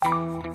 Welcome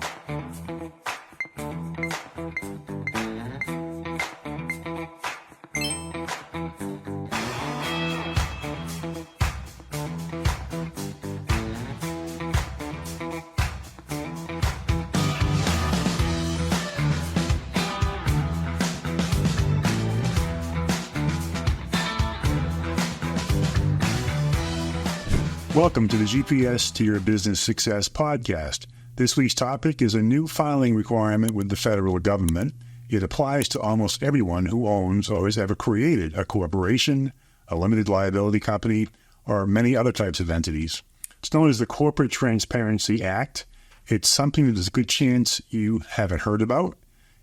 to the GPS to Your Business Success podcast. This week's topic is a new filing requirement with the federal government. It applies to almost everyone who owns or has ever created a corporation, a limited liability company, or many other types of entities. It's known as the Corporate Transparency Act. It's something that there's a good chance you haven't heard about.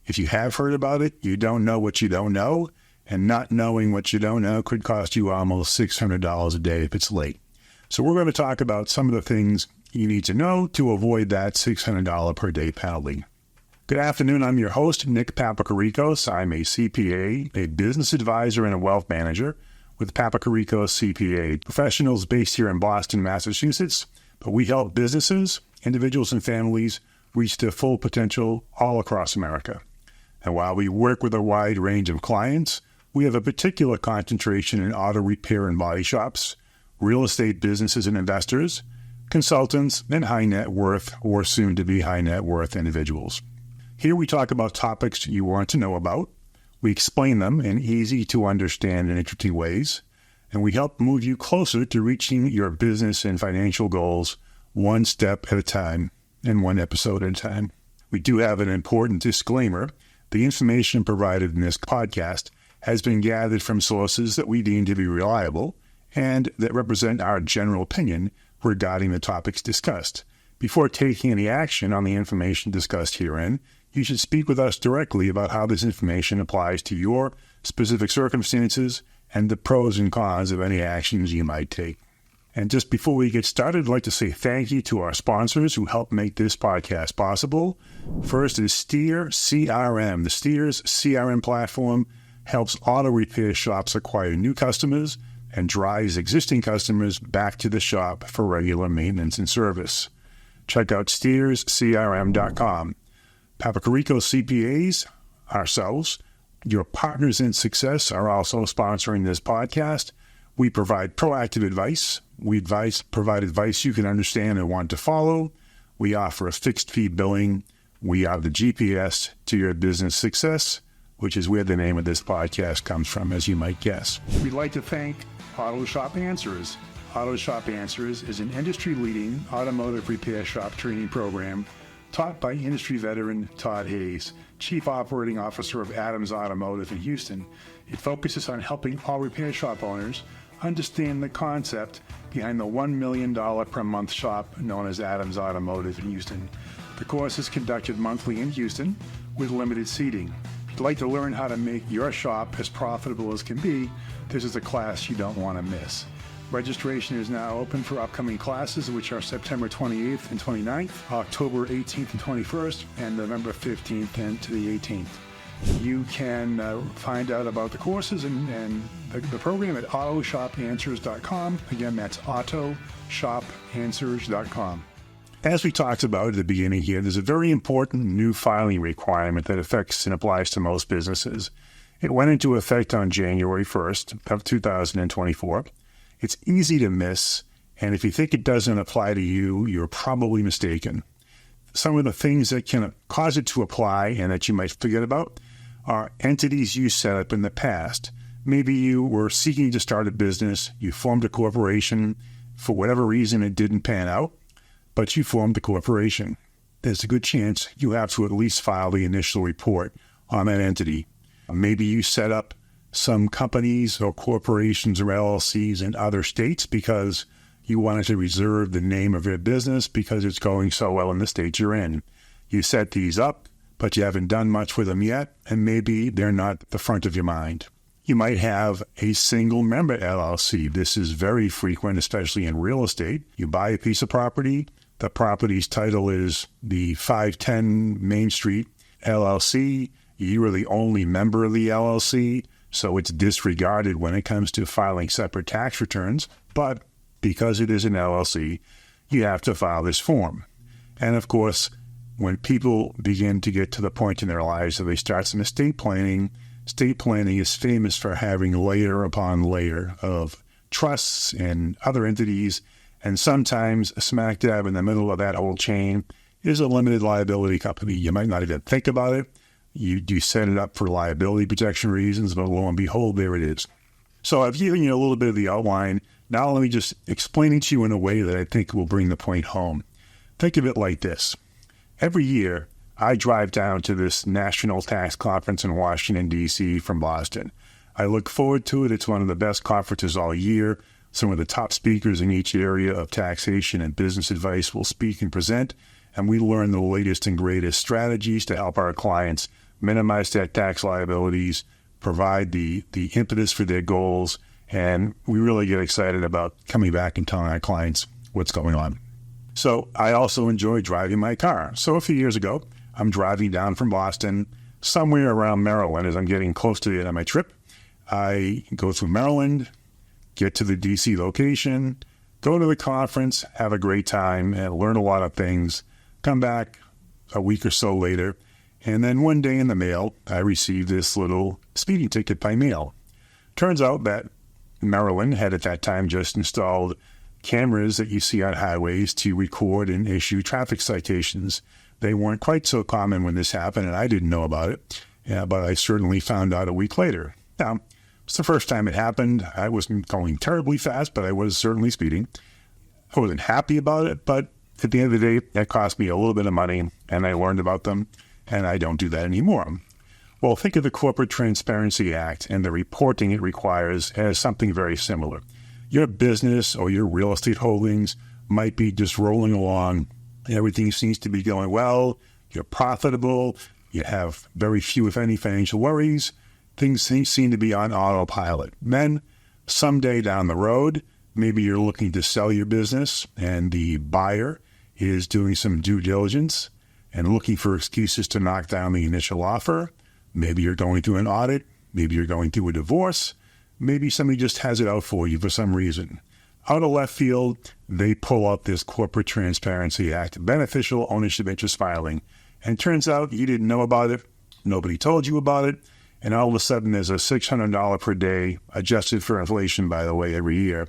If you have heard about it, you don't know what you don't know, and not knowing what you don't know could cost you almost $600 a day if it's late. So we're going to talk about some of the things you need to know to avoid that $600 per day penalty. Good afternoon. I'm your host, Nick Papakyrikos. I'm a CPA, a business advisor, and a wealth manager with Papakyrikos CPA, professionals based here in Boston, Massachusetts. But we help businesses, individuals, and families reach their full potential all across America. And while we work with a wide range of clients, we have a particular concentration in auto repair and body shops, real estate businesses and investors, consultants, and high net worth or soon-to-be high net worth individuals. Here we talk about topics you want to know about. We explain them in easy to understand and interesting ways, and we help move you closer to reaching your business and financial goals one step at a time and one episode at a time. We do have an important disclaimer. The information provided in this podcast has been gathered from sources that we deem to be reliable and that represent our general opinion regarding the topics discussed. Before taking any action on the information discussed herein, you should speak with us directly about how this information applies to your specific circumstances and the pros and cons of any actions you might take. And just before we get started, I'd like to say thank you to our sponsors who help make this podcast possible. First is Steer CRM. The Steer's CRM platform helps auto repair shops acquire new customers and drives existing customers back to the shop for regular maintenance and service. Check out steerscrm.com. Papakyrikos CPAs, ourselves, your partners in success, are also sponsoring this podcast. We provide proactive advice. We provide advice you can understand and want to follow. We offer a fixed fee billing. We are the GPS to your business success, which is where the name of this podcast comes from, as you might guess. We'd like to thank Auto Shop Answers. Auto Shop Answers is an industry-leading automotive repair shop training program taught by industry veteran Todd Hayes, Chief Operating Officer of Adams Automotive in Houston. It focuses on helping all repair shop owners understand the concept behind the $1 million per month shop known as Adams Automotive in Houston. The course is conducted monthly in Houston with limited seating. If you'd like to learn how to make your shop as profitable as can be, this is a class you don't want to miss. Registration is now open for upcoming classes, which are September 28th and 29th, October 18th and 21st, and November 15th and to the 18th. You can find out about the courses and the program at autoshopanswers.com. Again, that's autoshopanswers.com. As we talked about at the beginning here, there's a very important new filing requirement that affects and applies to most businesses. It went into effect on January 1st of 2024. It's easy to miss, and if you think it doesn't apply to you, you're probably mistaken. Some of the things that can cause it to apply and that you might forget about are entities you set up in the past. Maybe you were seeking to start a business, you formed a corporation, for whatever reason it didn't pan out, but you formed the corporation. There's a good chance you have to at least file the initial report on that entity. Maybe you set up some companies or corporations or LLCs in other states because you wanted to reserve the name of your business because it's going so well in the state you're in. You set these up, but you haven't done much with them yet, and maybe they're not the front of your mind. You might have a single member LLC. This is very frequent, especially in real estate. You buy a piece of property. The property's title is the 510 Main Street LLC. You are the only member of the LLC, so it's disregarded when it comes to filing separate tax returns. But because it is an LLC, you have to file this form. And of course, when people begin to get to the point in their lives that they start some estate planning is famous for having layer upon layer of trusts and other entities, and sometimes smack dab in the middle of that whole chain is a limited liability company. You might not even think about it. You do set it up for liability protection reasons, but lo and behold, there it is. So I've given you a little bit of the outline. Now let me just explain it to you in a way that I think will bring the point home. Think of it like this. Every year, I drive down to this national tax conference in Washington, D.C. from Boston. I look forward to it. It's one of the best conferences all year. Some of the top speakers in each area of taxation and business advice will speak and present, and we learn the latest and greatest strategies to help our clients minimize their tax liabilities, provide the impetus for their goals, and we really get excited about coming back and telling our clients what's going on. So I also enjoy driving my car. So a few years ago, I'm driving down from Boston, somewhere around Maryland as I'm getting close to the end of my trip. I go through Maryland, get to the D.C. location, go to the conference, have a great time, and learn a lot of things, come back a week or so later, and then one day in the mail, I received this little speeding ticket by mail. Turns out that Maryland had at that time just installed cameras that you see on highways to record and issue traffic citations. They weren't quite so common when this happened, and I didn't know about it, but I certainly found out a week later. Now, it's the first time it happened. I wasn't going terribly fast, but I was certainly speeding. I wasn't happy about it, but at the end of the day, that cost me a little bit of money, and I learned about them, and I don't do that anymore. Well, think of the Corporate Transparency Act and the reporting it requires as something very similar. Your business or your real estate holdings might be just rolling along. Everything seems to be going well. You're profitable. You have very few, if any, financial worries. Things seem to be on autopilot. Then, someday down the road, maybe you're looking to sell your business and the buyer is doing some due diligence and looking for excuses to knock down the initial offer. Maybe you're going through an audit. Maybe you're going through a divorce. Maybe somebody just has it out for you for some reason. Out of left field, they pull up this Corporate Transparency Act, beneficial ownership interest filing. And it turns out you didn't know about it. Nobody told you about it. And all of a sudden, there's a $600 per day, adjusted for inflation, by the way, every year,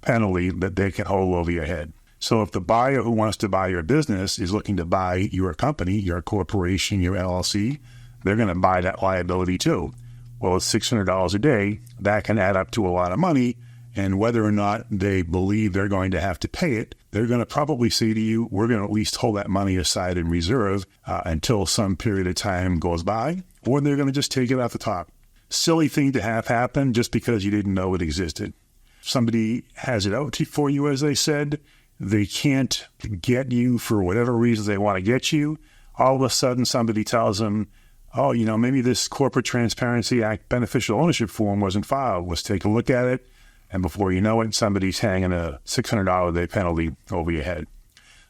penalty that they can hold over your head. So if the buyer who wants to buy your business is looking to buy your company, your corporation, your LLC, they're going to buy that liability too. Well, it's $600 a day. That can add up to a lot of money. And whether or not they believe they're going to have to pay it, they're going to probably say to you, we're going to at least hold that money aside in reserve until some period of time goes by, or they're going to just take it off the top. Silly thing to have happen just because you didn't know it existed. Somebody has it out for you, as they said. They can't get you for whatever reasons they want to get you. All of a sudden, somebody tells them, oh, maybe this Corporate Transparency Act beneficial ownership form wasn't filed. Let's take a look at it. And before you know it, somebody's hanging a $600 a day penalty over your head.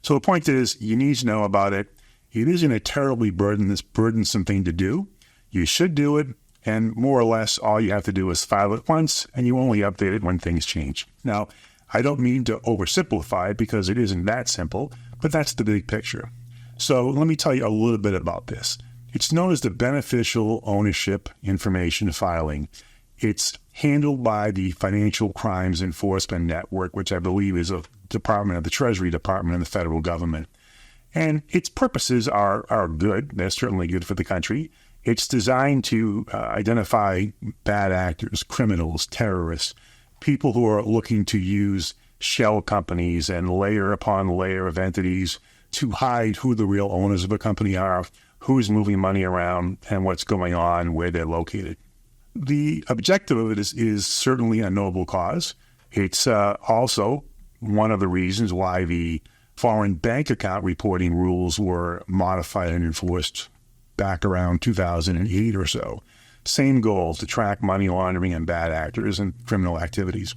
So the point is, you need to know about it. It isn't a terribly burdensome thing to do. You should do it. And more or less, all you have to do is file it once, and you only update it when things change. Now, I don't mean to oversimplify it because it isn't that simple, but that's the big picture. So let me tell you a little bit about this. It's known as the Beneficial Ownership Information Filing. It's handled by the Financial Crimes Enforcement Network, which I believe is a department of the Treasury Department in the federal government. And its purposes are good. They're certainly good for the country. It's designed to identify bad actors, criminals, terrorists, people who are looking to use shell companies and layer upon layer of entities to hide who the real owners of a company are, who's moving money around, and what's going on, where they're located. The objective of it is certainly a noble cause. It's also one of the reasons why the foreign bank account reporting rules were modified and enforced back around 2008 or so. Same goal, to track money laundering and bad actors and criminal activities.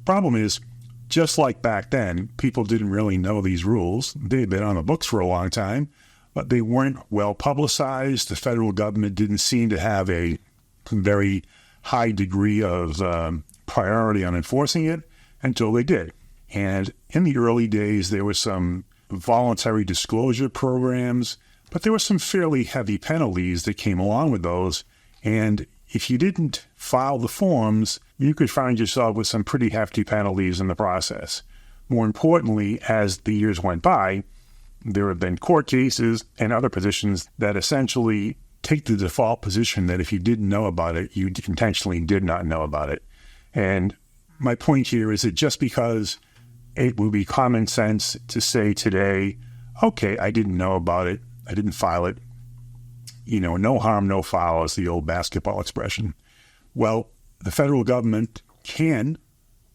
Problem is, just like back then, people didn't really know these rules. They'd been on the books for a long time, but they weren't well publicized. The federal government didn't seem to have a very high degree of priority on enforcing it until they did. And in the early days, there were some voluntary disclosure programs But there were some fairly heavy penalties that came along with those, and if you didn't file the forms, you could find yourself with some pretty hefty penalties in the process. More importantly, as the years went by, there have been court cases and other positions that essentially take the default position that if you didn't know about it, you intentionally did not know about it. And my point here is that just because it would be common sense to say today, okay, I didn't know about it, I didn't file it, no harm, no foul is the old basketball expression. Well, the federal government can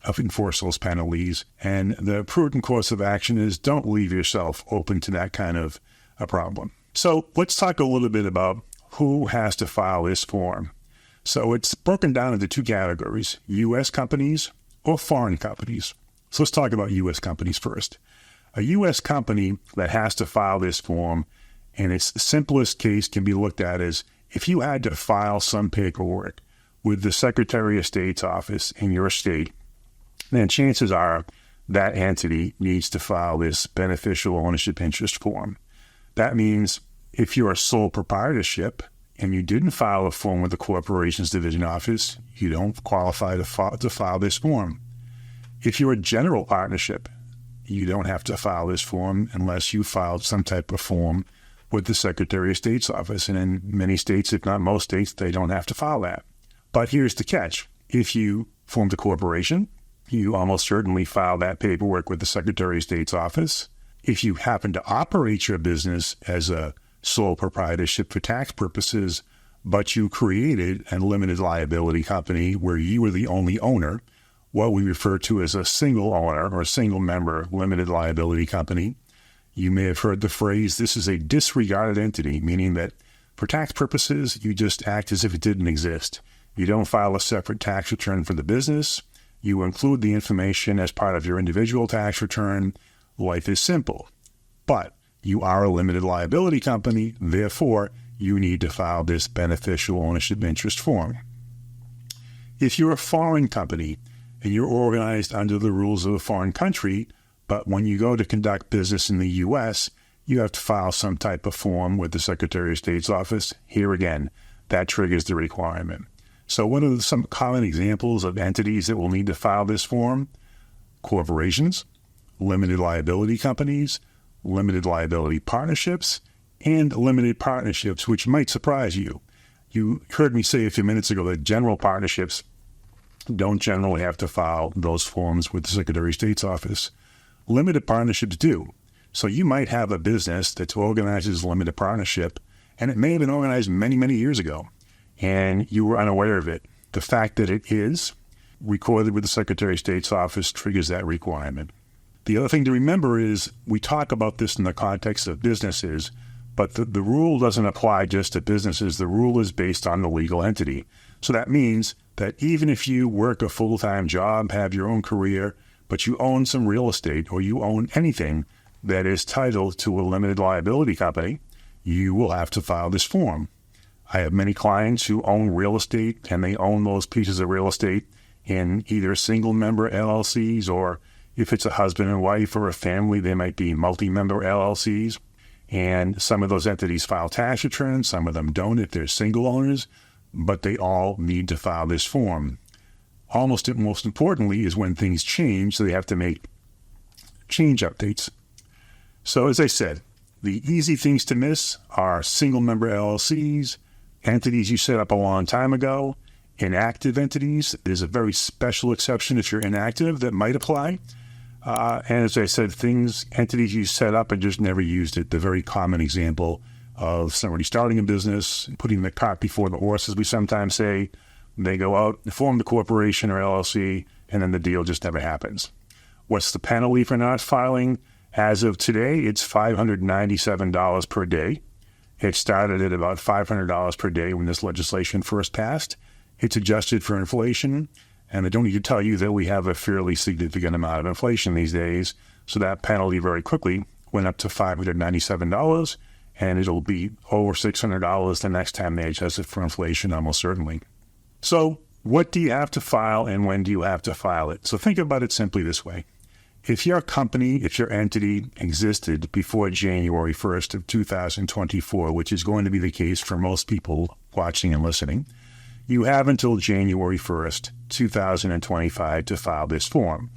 enforce those penalties, and the prudent course of action is don't leave yourself open to that kind of a problem. So let's talk a little bit about who has to file this form. So it's broken down into two categories, U.S. companies or foreign companies. So let's talk about U.S. companies first. A U.S. company that has to file this form, in its simplest case, can be looked at as if you had to file some paperwork with the Secretary of State's office in your state, then chances are that entity needs to file this beneficial ownership interest form. That means if you're a sole proprietorship and you didn't file a form with the Corporations Division Office, you don't qualify to file this form. If you're a general partnership, you don't have to file this form unless you filed some type of form with the Secretary of State's office. And in many states, if not most states, they don't have to file that. But here's the catch. If you formed a corporation, you almost certainly file that paperwork with the Secretary of State's office. If you happen to operate your business as a sole proprietorship for tax purposes, but you created a limited liability company where you were the only owner, what we refer to as a single owner or single member limited liability company, you may have heard the phrase, this is a disregarded entity, meaning that for tax purposes, you just act as if it didn't exist. You don't file a separate tax return for the business. You include the information as part of your individual tax return. Life is simple. But you are a limited liability company, therefore, you need to file this beneficial ownership interest form. If you're a foreign company and you're organized under the rules of a foreign country, but when you go to conduct business in the U.S., you have to file some type of form with the Secretary of State's office. Here again, that triggers the requirement. So what are some common examples of entities that will need to file this form? Corporations, limited liability companies, limited liability partnerships, and limited partnerships, which might surprise you. You heard me say a few minutes ago that general partnerships don't generally have to file those forms with the Secretary of State's office. Limited partnerships do. So you might have a business that's organized as a limited partnership, and it may have been organized many, many years ago, and you were unaware of it. The fact that it is recorded with the Secretary of State's office triggers that requirement. The other thing to remember is we talk about this in the context of businesses, but the rule doesn't apply just to businesses. The rule is based on the legal entity. So that means that even if you work a full-time job, have your own career, but you own some real estate or you own anything that is titled to a limited liability company, you will have to file this form. I have many clients who own real estate, and they own those pieces of real estate in either single-member LLCs, or if it's a husband and wife or a family, they might be multi-member LLCs. And some of those entities file tax returns, some of them don't if they're single owners, but they all need to file this form. Most importantly is when things change, so they have to make change updates. So as I said, the easy things to miss are single-member LLCs, entities you set up a long time ago, inactive entities. There's a very special exception if you're inactive that might apply. And as I said, entities you set up and just never used it. The very common example of somebody starting a business, putting the cart before the horse, as we sometimes say. They go out, form the corporation or LLC, and then the deal just never happens. What's the penalty for not filing? As of today, it's $597 per day. It started at about $500 per day when this legislation first passed. It's adjusted for inflation, and I don't need to tell you that we have a fairly significant amount of inflation these days, so that penalty very quickly went up to $597, and it'll be over $600 the next time they adjust it for inflation, almost certainly. So what do you have to file, and when do you have to file it? So think about it simply this way. If your company, if your entity existed before January 1st of 2024, which is going to be the case for most people watching and listening, you have until January 1st, 2025 to file this form.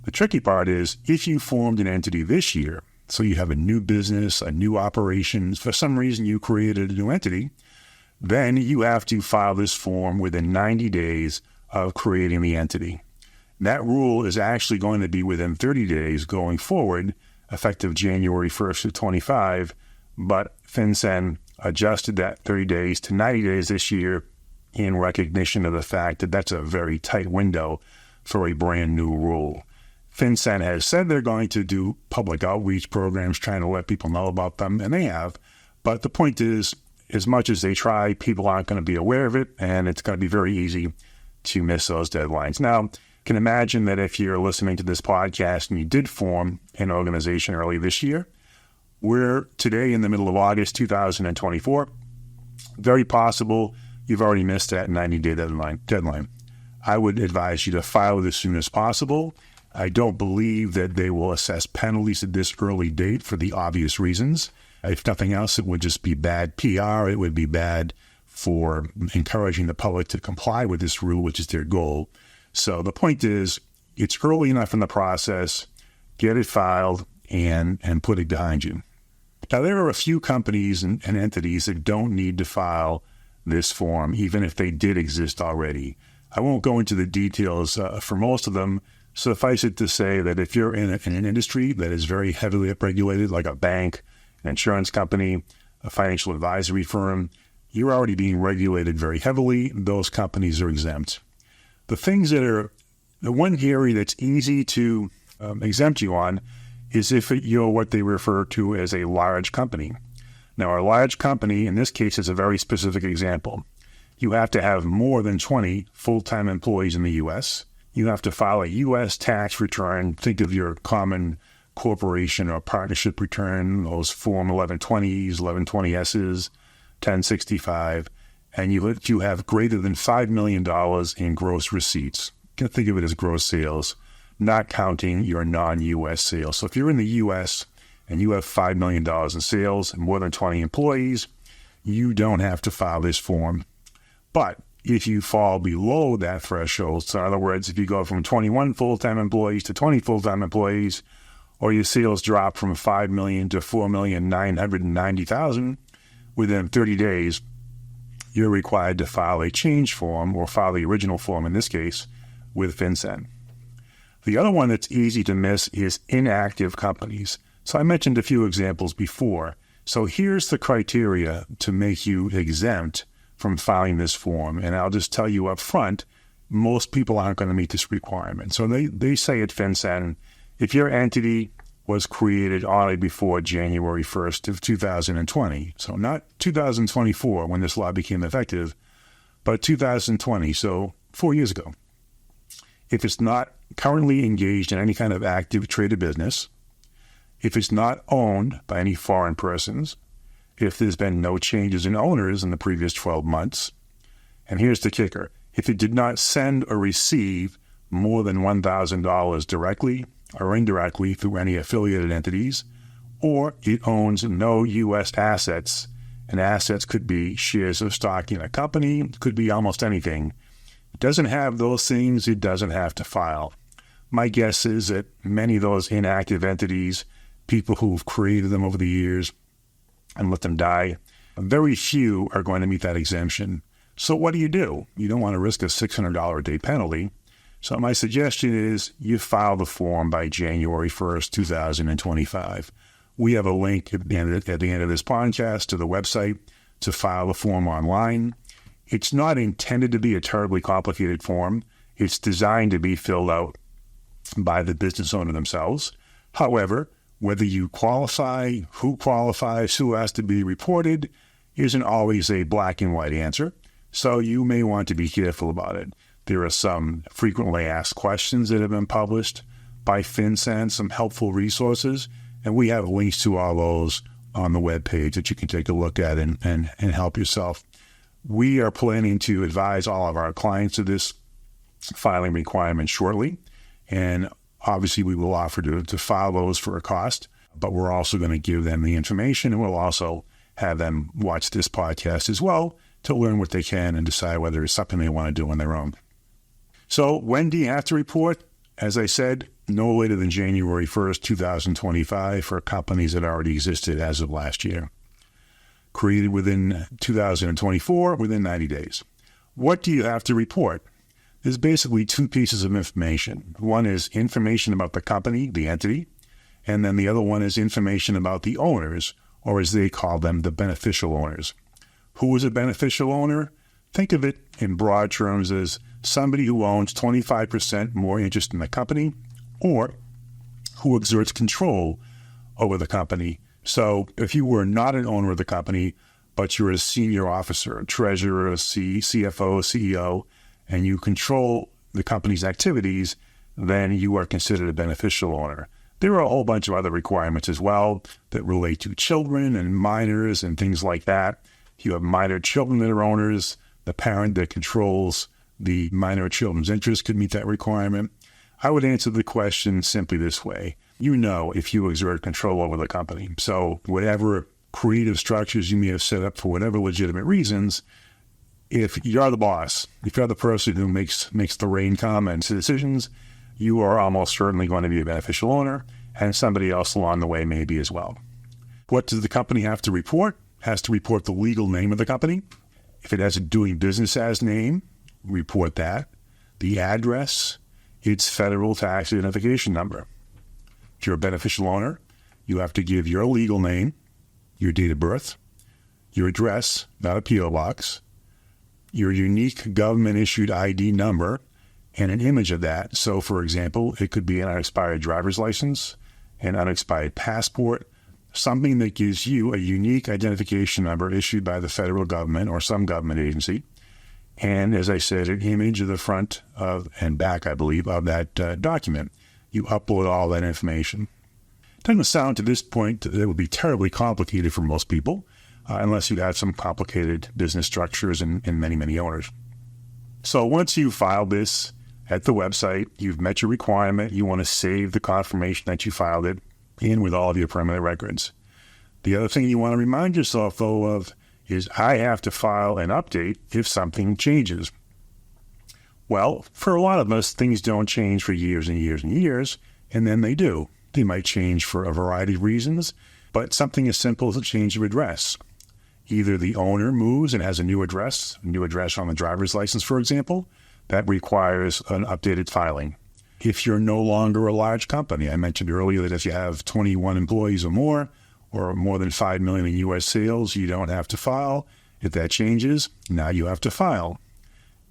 The tricky part is if you formed an entity this year, so you have a new business, a new operation, for some reason you created a new entity, then you have to file this form within 90 days of creating the entity. That rule is actually going to be within 30 days going forward, effective January 1st of 25, but FinCEN adjusted that 30 days to 90 days this year in recognition of the fact that that's a very tight window for a brand new rule. FinCEN has said they're going to do public outreach programs trying to let people know about them, and they have. But the point is, as much as they try, people aren't going to be aware of it, and it's going to be very easy to miss those deadlines. Now, you can imagine that if you're listening to this podcast and you did form an organization early this year, we're today in the middle of August 2024. Very possible you've already missed that 90-day deadline. I would advise you to file it as soon as possible. I don't believe that they will assess penalties at this early date for the obvious reasons. If nothing else, it would just be bad PR. It would be bad for encouraging the public to comply with this rule, which is their goal. So the point is, it's early enough in the process, get it filed and put it behind you. Now, there are a few companies and entities that don't need to file this form, even if they did exist already. I won't go into the details for most of them. Suffice it to say that if you're in an industry that is very heavily regulated, like a bank, an insurance company, a financial advisory firm, you're already being regulated very heavily. Those companies are exempt. The things that are, the one area that's easy to exempt you on is if you're what they refer to as a large company. Now, a large company, in this case, is a very specific example. You have to have more than 20 full-time employees in the U.S. You have to file a U.S. tax return. Think of your common corporation or partnership return, those Form 1120s, 1120Ss, 1065, and you have greater than $5 million in gross receipts. You can think of it as gross sales, not counting your non-U.S. sales. So if you're in the U.S. and you have $5 million in sales and more than 20 employees, you don't have to file this form. But if you fall below that threshold, so in other words, if you go from 21 full-time employees to 20 full-time employees, or your sales drop from $5 million to $4,990,000 within 30 days, you're required to file a change form, or file the original form in this case, with FinCEN. The other one that's easy to miss is inactive companies. So I mentioned a few examples before. So here's the criteria to make you exempt from filing this form. And I'll just tell you up front, most people aren't going to meet this requirement. So they say at FinCEN, if your entity was created on or before January 1st of 2020, so not 2024 when this law became effective, but 2020, so 4 years ago. If it's not currently engaged in any kind of active trade or business, if it's not owned by any foreign persons, if there's been no changes in owners in the previous 12 months, and here's the kicker, if it did not send or receive more than $1,000 directly or indirectly through any affiliated entities, or it owns no U.S. assets, and assets could be shares of stock in a company, could be almost anything. It doesn't have those things, it doesn't have to file. My guess is that many of those inactive entities, people who've created them over the years and let them die, very few are going to meet that exemption. So what do? You don't want to risk a $600 a day penalty. So my suggestion is you file the form by January 1st, 2025. We have a link at the end of this podcast to the website to file the form online. It's not intended to be a terribly complicated form. It's designed to be filled out by the business owner themselves. However, whether you qualify, who qualifies, who has to be reported, isn't always a black and white answer. So you may want to be careful about it. There are some frequently asked questions that have been published by FinCEN, some helpful resources, and we have links to all those on the webpage that you can take a look at and help yourself. We are planning to advise all of our clients of this filing requirement shortly, and Obviously, we will offer to file those for a cost, but we're also going to give them the information, and we'll also have them watch this podcast as well to learn what they can and decide whether it's something they want to do on their own. So when do you have to report? As I said, no later than January 1st, 2025 for companies that already existed as of last year. Created within 2024, within 90 days. What do you have to report? There's basically two pieces of information. One is information about the company, the entity, and then the other one is information about the owners, or as they call them, the beneficial owners. Who is a beneficial owner? Think of it in broad terms as somebody who owns 25% more interest in the company or who exerts control over the company. So if you were not an owner of the company, but you're a senior officer, a treasurer, a CFO, CEO, and you control the company's activities, then you are considered a beneficial owner. There are a whole bunch of other requirements as well that relate to children and minors and things like that. If you have minor children that are owners, the parent that controls the minor children's interest could meet that requirement. I would answer the question simply this way. You know if you exert control over the company. So whatever creative structures you may have set up for whatever legitimate reasons, if you're the boss, if you're the person who makes the rain come and decisions, you are almost certainly going to be a beneficial owner, and somebody else along the way may be as well. What does the company have to report? It has to report the legal name of the company. If it has a doing business as name, report that. The address, its federal tax identification number. If you're a beneficial owner, you have to give your legal name, your date of birth, your address, not a P.O. box, your unique government-issued ID number, and an image of that. So, for example, it could be an unexpired driver's license, an unexpired passport, something that gives you a unique identification number issued by the federal government or some government agency. And as I said, an image of the front of and back, I believe, of that document. You upload all that information. It doesn't sound to this point that it would be terribly complicated for most people, unless you have some complicated business structures and many, many owners. So once you file this at the website, you've met your requirement, you want to save the confirmation that you filed it in with all of your permanent records. The other thing you want to remind yourself, though, of is I have to file an update if something changes. Well, for a lot of us, things don't change for years and years and years, and then they do. They might change for a variety of reasons, but something as simple as a change of address. Either the owner moves and has a new address on the driver's license, for example, that requires an updated filing. If you're no longer a large company, I mentioned earlier that if you have 21 employees or more than $5 million in U.S. sales, you don't have to file. If that changes, now you have to file.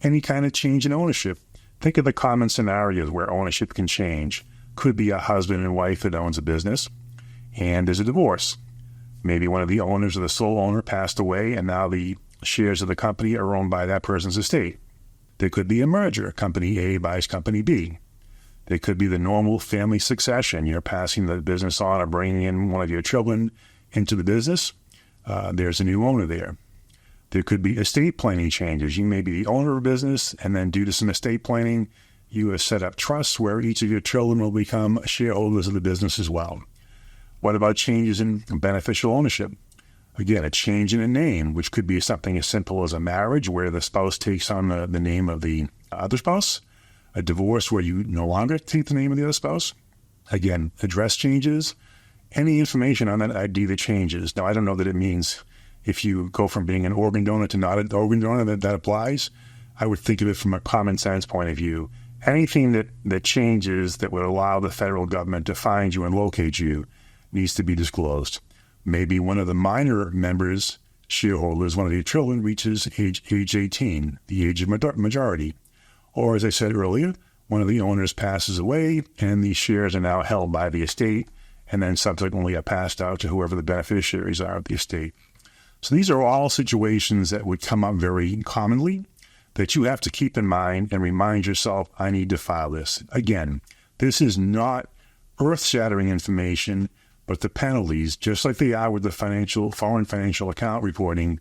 Any kind of change in ownership. Think of the common scenarios where ownership can change. Could be a husband and wife that owns a business, and there's a divorce. Maybe one of the owners or the sole owner passed away, and now the shares of the company are owned by that person's estate. There could be a merger. Company A buys Company B. There could be the normal family succession. You're passing the business on or bringing in one of your children into the business. There's a new owner there. There could be estate planning changes. You may be the owner of a business, and then due to some estate planning, you have set up trusts where each of your children will become shareholders of the business as well. What about changes in beneficial ownership? Again, a change in a name, which could be something as simple as a marriage where the spouse takes on the name of the other spouse. A divorce where you no longer take the name of the other spouse. Again, address changes. Any information on that ID that changes. Now, I don't know that it means if you go from being an organ donor to not an organ donor that applies. I would think of it from a common sense point of view. Anything that changes that would allow the federal government to find you and locate you needs to be disclosed. Maybe one of the minor members, shareholders, one of your children reaches age 18, the age of majority. Or, as I said earlier, one of the owners passes away and the shares are now held by the estate and then subsequently are passed out to whoever the beneficiaries are of the estate. So these are all situations that would come up very commonly that you have to keep in mind and remind yourself, I need to file this. Again, this is not earth-shattering information, but the penalties, just like they are with the foreign financial account reporting,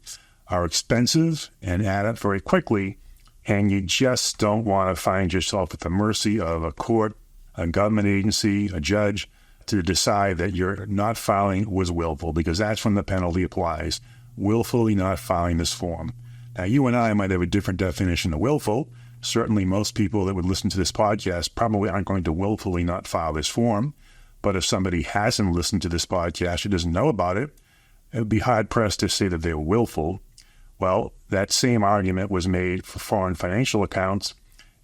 are expensive and add up very quickly, and you just don't want to find yourself at the mercy of a court, a government agency, a judge, to decide that your not filing was willful, because that's when the penalty applies. Willfully not filing this form. Now, you and I might have a different definition of willful. Certainly most people that would listen to this podcast probably aren't going to willfully not file this form. But if somebody hasn't listened to this podcast or doesn't know about it, it would be hard-pressed to say that they're willful. Well, that same argument was made for foreign financial accounts,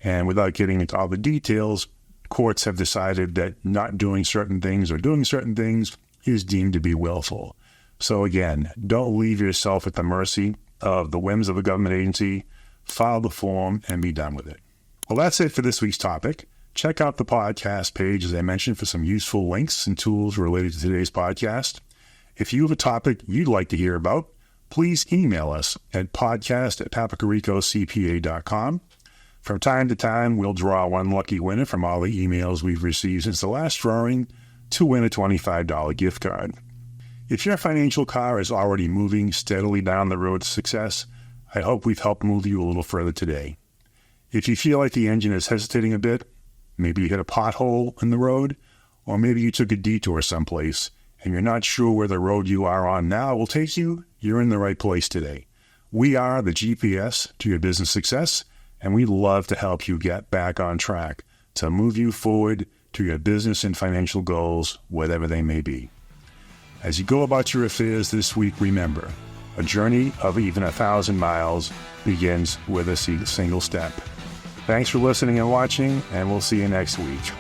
and without getting into all the details, courts have decided that not doing certain things or doing certain things is deemed to be willful. So again, don't leave yourself at the mercy of the whims of a government agency. File the form and be done with it. Well, that's it for this week's topic. Check out the podcast page, as I mentioned, for some useful links and tools related to today's podcast. If you have a topic you'd like to hear about, please email us at podcast@papakyrikoscpa.com. From time to time, we'll draw one lucky winner from all the emails we've received since the last drawing to win a $25 gift card. If your financial car is already moving steadily down the road to success, I hope we've helped move you a little further today. If you feel like the engine is hesitating a bit, maybe you hit a pothole in the road, or maybe you took a detour someplace and you're not sure where the road you are on now will take you, you're in the right place today. We are the GPS to your business success, and we'd love to help you get back on track to move you forward to your business and financial goals, whatever they may be. As you go about your affairs this week, remember, a journey of even 1,000 miles begins with a single step. Thanks for listening and watching, and we'll see you next week.